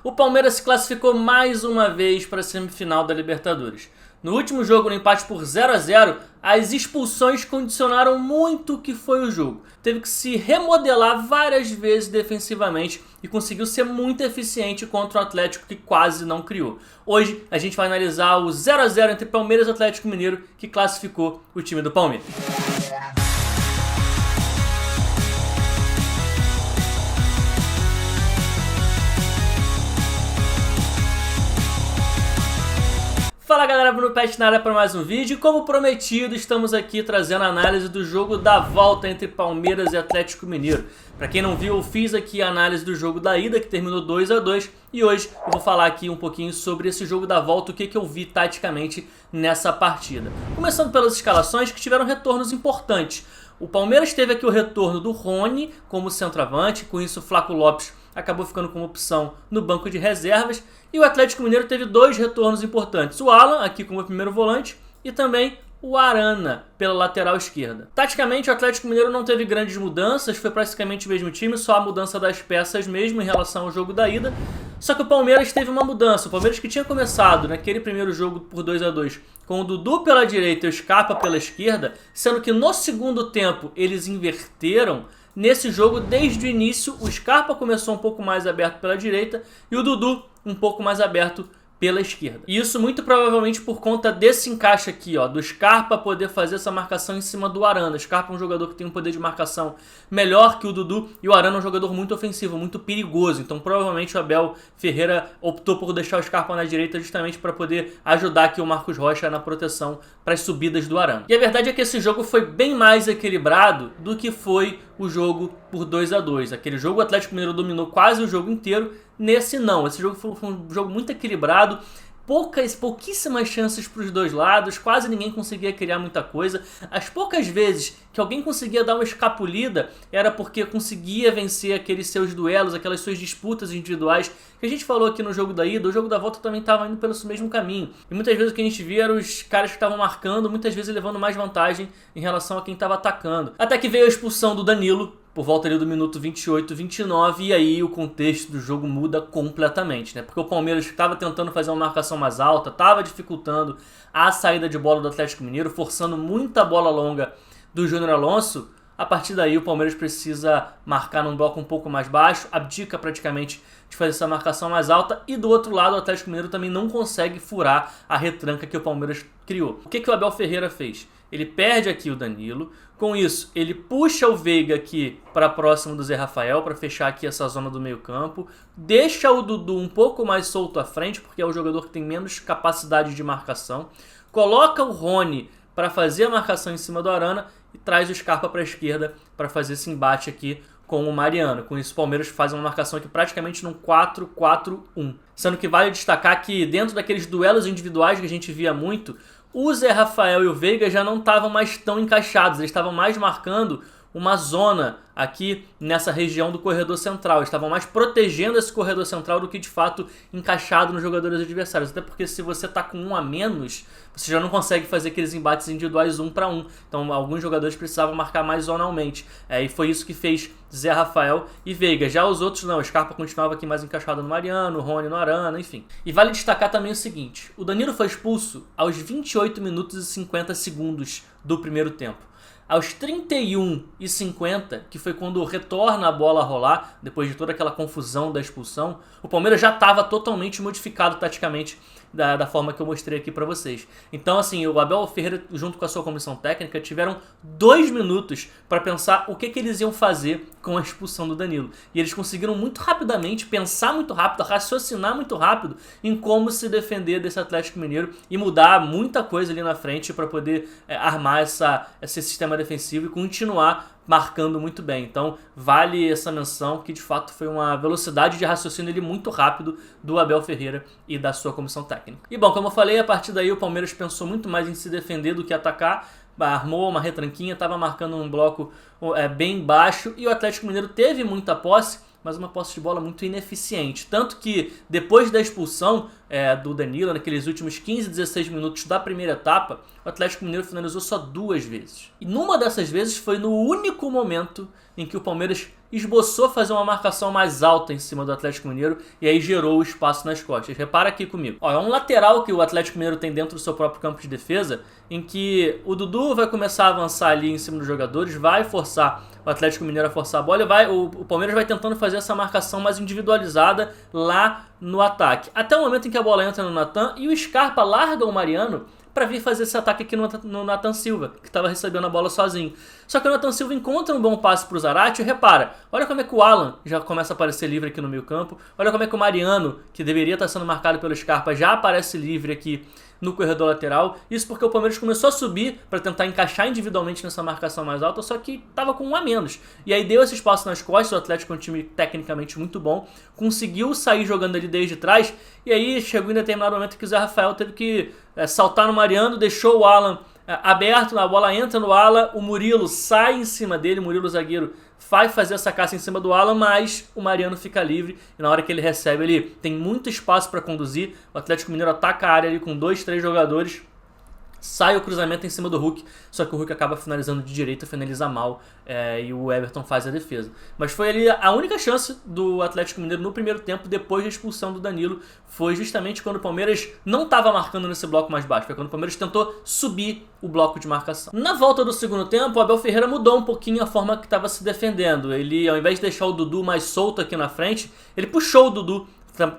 O Palmeiras se classificou mais uma vez para a semifinal da Libertadores. No último jogo, no empate por 0-0, as expulsões condicionaram muito o que foi o jogo. Teve que se remodelar várias vezes defensivamente e conseguiu ser muito eficiente contra o Atlético, que quase não criou. Hoje a gente vai analisar o 0-0 entre Palmeiras e Atlético Mineiro, que classificou o time do Palmeiras. Fala galera, Bruno Pet na área para mais um vídeo. Como prometido, estamos aqui trazendo a análise do jogo da volta entre Palmeiras e Atlético Mineiro. Para quem não viu, eu fiz aqui a análise do jogo da ida, que terminou 2-2, e hoje eu vou falar aqui um pouquinho sobre esse jogo da volta, o que eu vi taticamente nessa partida. Começando pelas escalações, que tiveram retornos importantes. O Palmeiras teve aqui o retorno do Rony como centroavante, com isso o Flaco Lopes acabou ficando como opção no banco de reservas, e o Atlético Mineiro teve dois retornos importantes, o Alan aqui como primeiro volante e também o Arana pela lateral esquerda. Taticamente o Atlético Mineiro não teve grandes mudanças, foi praticamente o mesmo time, só a mudança das peças mesmo em relação ao jogo da ida. Só que o Palmeiras teve uma mudança, o Palmeiras que tinha começado naquele primeiro jogo por 2-2 com o Dudu pela direita e o Scarpa pela esquerda, sendo que no segundo tempo eles inverteram. Nesse jogo, desde o início, o Scarpa começou um pouco mais aberto pela direita e o Dudu um pouco mais aberto pela esquerda. E isso muito provavelmente por conta desse encaixe aqui, ó, do Scarpa poder fazer essa marcação em cima do Arana. O Scarpa é um jogador que tem um poder de marcação melhor que o Dudu e o Arana é um jogador muito ofensivo, muito perigoso. Então provavelmente o Abel Ferreira optou por deixar o Scarpa na direita justamente para poder ajudar aqui o Marcos Rocha na proteção para as subidas do Arana. E a verdade é que esse jogo foi bem mais equilibrado do que foi o jogo por 2-2. Aquele jogo o Atlético Mineiro dominou quase o jogo inteiro. Nesse não, esse jogo foi um jogo muito equilibrado, pouquíssimas chances para os dois lados, quase ninguém conseguia criar muita coisa. As poucas vezes que alguém conseguia dar uma escapulida era porque conseguia vencer aqueles seus duelos, aquelas suas disputas individuais que a gente falou aqui no jogo da ida. O jogo da volta também estava indo pelo mesmo caminho, e muitas vezes o que a gente via eram os caras que estavam marcando, muitas vezes levando mais vantagem em relação a quem estava atacando, até que veio a expulsão do Danilo por volta ali do minuto 28, 29, e aí o contexto do jogo muda completamente, né? Porque o Palmeiras estava tentando fazer uma marcação mais alta, estava dificultando a saída de bola do Atlético Mineiro, forçando muita bola longa do Júnior Alonso. A partir daí o Palmeiras precisa marcar num bloco um pouco mais baixo, abdica praticamente de fazer essa marcação mais alta, e do outro lado o Atlético Mineiro também não consegue furar a retranca que o Palmeiras criou. O que o Abel Ferreira fez? Ele perde aqui o Danilo, com isso ele puxa o Veiga aqui para próximo do Zé Rafael para fechar aqui essa zona do meio campo, deixa o Dudu um pouco mais solto à frente porque é o jogador que tem menos capacidade de marcação, coloca o Rony para fazer a marcação em cima do Arana e traz o Scarpa para a esquerda para fazer esse embate aqui com o Mariano. Com isso o Palmeiras faz uma marcação aqui praticamente num 4-4-1. Sendo que vale destacar que dentro daqueles duelos individuais que a gente via muito, o Zé Rafael e o Veiga já não estavam mais tão encaixados, eles estavam mais marcando uma zona aqui nessa região do corredor central. Eles estavam mais protegendo esse corredor central do que de fato encaixado nos jogadores adversários. Até porque se você está com um a menos, você já não consegue fazer aqueles embates individuais 1 para 1. Então alguns jogadores precisavam marcar mais zonalmente. E foi isso que fez Zé Rafael e Veiga. Já os outros não, o Scarpa continuava aqui mais encaixado no Mariano, o Rony no Arana, enfim. E vale destacar também o seguinte, o Danilo foi expulso aos 28 minutos e 50 segundos do primeiro tempo. Aos 31 e 50, que foi quando retorna a bola a rolar, depois de toda aquela confusão da expulsão, o Palmeiras já estava totalmente modificado taticamente da forma que eu mostrei aqui para vocês. Então assim, o Abel Ferreira junto com a sua comissão técnica tiveram 2 minutos para pensar o que eles iam fazer com a expulsão do Danilo. E eles conseguiram muito rapidamente, pensar muito rápido, raciocinar muito rápido em como se defender desse Atlético Mineiro e mudar muita coisa ali na frente para poder armar esse sistema defensivo e continuar marcando muito bem. Então vale essa menção que de fato foi uma velocidade de raciocínio ali muito rápido do Abel Ferreira e da sua comissão técnica. E bom, como eu falei, a partir daí o Palmeiras pensou muito mais em se defender do que atacar, armou uma retranquinha, estava marcando um bloco bem baixo, e o Atlético Mineiro teve muita posse, mas uma posse de bola muito ineficiente. Tanto que depois da expulsão, do Danilo, naqueles últimos 15, 16 minutos da primeira etapa, o Atlético Mineiro finalizou só 2 vezes. E numa dessas vezes foi no único momento em que o Palmeiras esboçou fazer uma marcação mais alta em cima do Atlético Mineiro e aí gerou o espaço nas costas. Repara aqui comigo. Ó, é um lateral que o Atlético Mineiro tem dentro do seu próprio campo de defesa, em que o Dudu vai começar a avançar ali em cima dos jogadores, vai forçar o Atlético Mineiro a forçar a bola e o Palmeiras vai tentando fazer essa marcação mais individualizada lá no ataque. Até o momento em que a bola entra no Natan e o Scarpa larga o Mariano para vir fazer esse ataque aqui no Nathan Silva, que estava recebendo a bola sozinho. Só que o Nathan Silva encontra um bom passe para o Zarate e repara, olha como é que o Alan já começa a aparecer livre aqui no meio campo, olha como é que o Mariano, que deveria estar sendo marcado pelo Scarpa, já aparece livre aqui no corredor lateral. Isso porque o Palmeiras começou a subir para tentar encaixar individualmente nessa marcação mais alta, só que estava com um a menos. E aí deu esse espaço nas costas, o Atlético é um time tecnicamente muito bom, conseguiu sair jogando ali desde trás, e aí chegou em determinado momento que o Zé Rafael teve que saltar no Mariano, deixou o Alan aberto, a bola entra no Alan, o Murilo sai em cima dele, o Murilo zagueiro vai fazer essa caça em cima do Alan, mas o Mariano fica livre e na hora que ele recebe ele tem muito espaço para conduzir, o Atlético Mineiro ataca a área ali com 2, 3 jogadores, sai o cruzamento em cima do Hulk, só que o Hulk acaba finalizando de direita, finaliza mal e o Everton faz a defesa. Mas foi ali a única chance do Atlético Mineiro no primeiro tempo, depois da expulsão do Danilo, foi justamente quando o Palmeiras não estava marcando nesse bloco mais baixo, foi quando o Palmeiras tentou subir o bloco de marcação. Na volta do segundo tempo, o Abel Ferreira mudou um pouquinho a forma que estava se defendendo. Ele, ao invés de deixar o Dudu mais solto aqui na frente, ele puxou o Dudu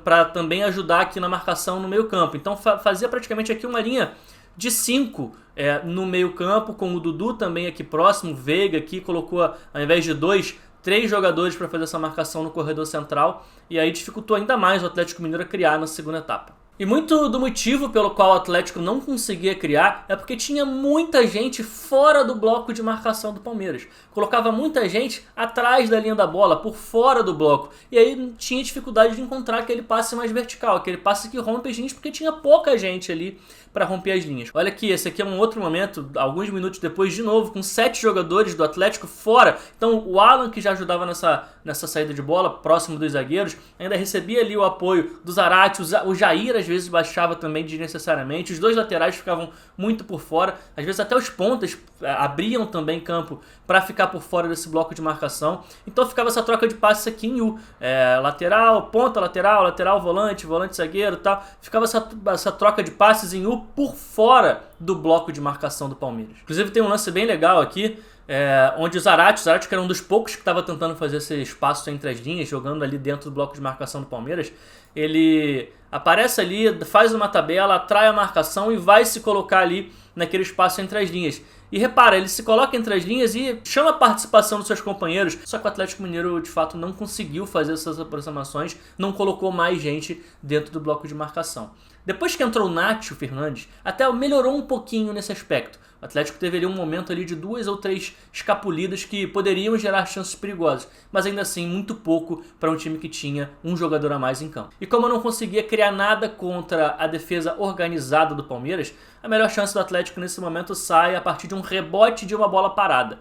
para também ajudar aqui na marcação no meio campo. Então fazia praticamente aqui uma linha de 5 no meio campo, com o Dudu também aqui próximo, o Veiga aqui colocou, ao invés de 2, 3 jogadores para fazer essa marcação no corredor central, e aí dificultou ainda mais o Atlético Mineiro a criar na segunda etapa. E muito do motivo pelo qual o Atlético não conseguia criar é porque tinha muita gente fora do bloco de marcação do Palmeiras. Colocava muita gente atrás da linha da bola, por fora do bloco. E aí tinha dificuldade de encontrar aquele passe mais vertical, aquele passe que rompe as linhas, porque tinha pouca gente ali para romper as linhas. Olha aqui, esse aqui é um outro momento, alguns minutos depois, de novo, com 7 jogadores do Atlético fora. Então o Alan, que já ajudava nessa saída de bola, próximo dos zagueiros, ainda recebia ali o apoio do Zarate, o Jair às vezes baixava também desnecessariamente, os 2 laterais ficavam muito por fora, às vezes até os pontas abriam também campo para ficar por fora desse bloco de marcação. Então ficava essa troca de passes aqui em U, lateral, ponta, lateral, volante, zagueiro e tal. Ficava essa troca de passes em U por fora do bloco de marcação do Palmeiras. Inclusive tem um lance bem legal aqui, onde o Zarate, que era um dos poucos que estava tentando fazer esse espaço entre as linhas, jogando ali dentro do bloco de marcação do Palmeiras, ele aparece ali, faz uma tabela, atrai a marcação e vai se colocar ali naquele espaço entre as linhas. E repara, ele se coloca entre as linhas e chama a participação dos seus companheiros, só que o Atlético Mineiro de fato não conseguiu fazer essas aproximações, não colocou mais gente dentro do bloco de marcação. Depois que entrou o Nátio Fernandes, até melhorou um pouquinho nesse aspecto. O Atlético teve ali um momento ali de 2 ou 3 escapulidas que poderiam gerar chances perigosas, mas ainda assim muito pouco para um time que tinha um jogador a mais em campo. E como eu não conseguia criar nada contra a defesa organizada do Palmeiras, a melhor chance do Atlético nesse momento sai a partir de um rebote de uma bola parada.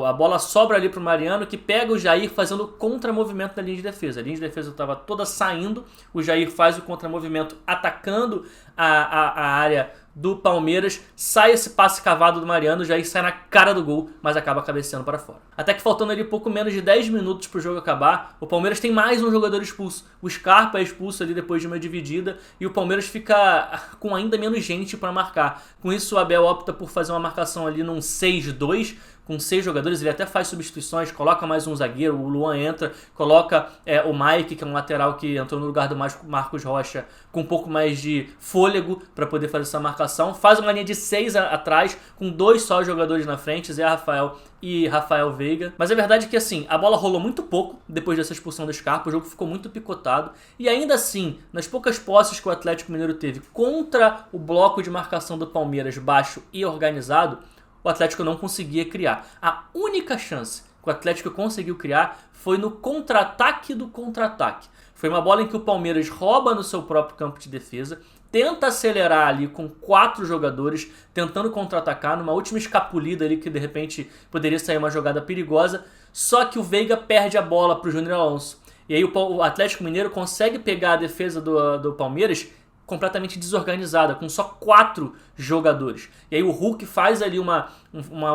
A bola sobra ali para o Mariano, que pega o Jair fazendo contramovimento na linha de defesa. A linha de defesa estava toda saindo, o Jair faz o contramovimento atacando a área do Palmeiras, sai esse passe cavado do Mariano, já sai na cara do gol, mas acaba cabeceando para fora. Até que faltando ali pouco menos de 10 minutos para o jogo acabar, o Palmeiras tem mais um jogador expulso. O Scarpa é expulso ali depois de uma dividida e o Palmeiras fica com ainda menos gente para marcar. Com isso o Abel opta por fazer uma marcação ali num 6-2, com 6 jogadores, ele até faz substituições, coloca mais um zagueiro, o Luan entra, coloca o Mike, que é um lateral que entrou no lugar do Marcos Rocha, com um pouco mais de fôlego para poder fazer essa marcação, faz uma linha de 6 atrás, com 2 só jogadores na frente, Zé Rafael e Rafael Veiga. Mas a verdade é que assim, a bola rolou muito pouco depois dessa expulsão do Scarpa, o jogo ficou muito picotado, e ainda assim, nas poucas posses que o Atlético Mineiro teve contra o bloco de marcação do Palmeiras baixo e organizado, o Atlético não conseguia criar. A única chance que o Atlético conseguiu criar foi no contra-ataque do contra-ataque. Foi uma bola em que o Palmeiras rouba no seu próprio campo de defesa, tenta acelerar ali com 4 jogadores, tentando contra-atacar, numa última escapulida ali que de repente poderia sair uma jogada perigosa, só que o Veiga perde a bola para o Júnior Alonso. E aí o Atlético Mineiro consegue pegar a defesa do Palmeiras completamente desorganizada, com só 4 jogadores. E aí o Hulk faz ali uma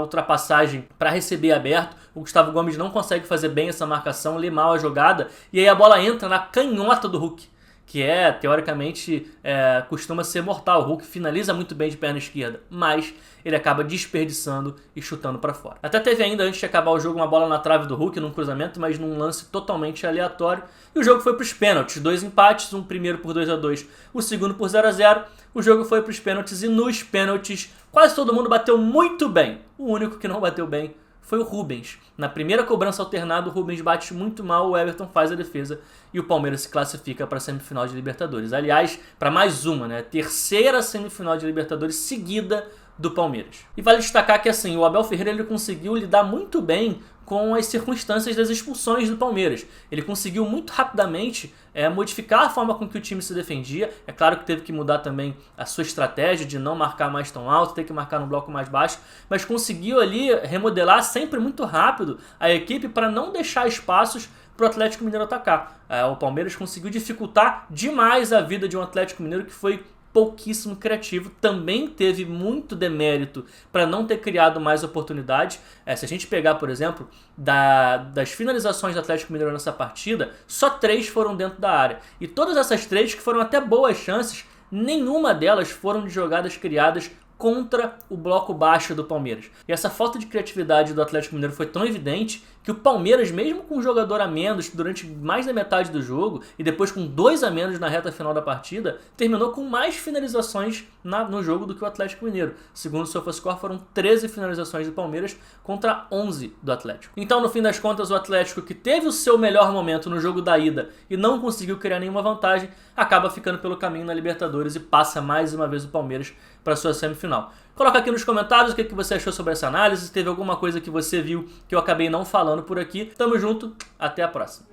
ultrapassagem para receber aberto, o Gustavo Gomes não consegue fazer bem essa marcação, lê mal a jogada, e aí a bola entra na canhota do Hulk, que teoricamente, costuma ser mortal. O Hulk finaliza muito bem de perna esquerda, mas ele acaba desperdiçando e chutando para fora. Até teve ainda, antes de acabar o jogo, uma bola na trave do Hulk, num cruzamento, mas num lance totalmente aleatório. E o jogo foi para os pênaltis, 2 empates, um primeiro por 2-2, o segundo por 0-0. O jogo foi para os pênaltis e nos pênaltis quase todo mundo bateu muito bem. O único que não bateu bem foi o Rubens. Na primeira cobrança alternada, o Rubens bate muito mal, o Everton faz a defesa e o Palmeiras se classifica para a semifinal de Libertadores. Aliás, para mais uma, né? Terceira semifinal de Libertadores seguida do Palmeiras. E vale destacar que assim, o Abel Ferreira ele conseguiu lidar muito bem com as circunstâncias das expulsões do Palmeiras. Ele conseguiu muito rapidamente modificar a forma com que o time se defendia. É claro que teve que mudar também a sua estratégia de não marcar mais tão alto, ter que marcar num bloco mais baixo, mas conseguiu ali remodelar sempre muito rápido a equipe para não deixar espaços para o Atlético Mineiro atacar. O Palmeiras conseguiu dificultar demais a vida de um Atlético Mineiro que foi pouquíssimo criativo, também teve muito demérito para não ter criado mais oportunidades. Se a gente pegar, por exemplo, das finalizações do Atlético Mineiro nessa partida, só 3 foram dentro da área. E todas essas 3, que foram até boas chances, nenhuma delas foram de jogadas criadas contra o bloco baixo do Palmeiras. E essa falta de criatividade do Atlético Mineiro foi tão evidente que o Palmeiras, mesmo com um jogador a menos durante mais da metade do jogo e depois com 2 a menos na reta final da partida, terminou com mais finalizações no jogo do que o Atlético Mineiro. Segundo o SofaScore, foram 13 finalizações do Palmeiras contra 11 do Atlético. Então, no fim das contas, o Atlético, que teve o seu melhor momento no jogo da ida e não conseguiu criar nenhuma vantagem, acaba ficando pelo caminho na Libertadores e passa mais uma vez o Palmeiras para sua semifinal. Coloca aqui nos comentários o que você achou sobre essa análise, se teve alguma coisa que você viu que eu acabei não falando por aqui. Tamo junto, até a próxima.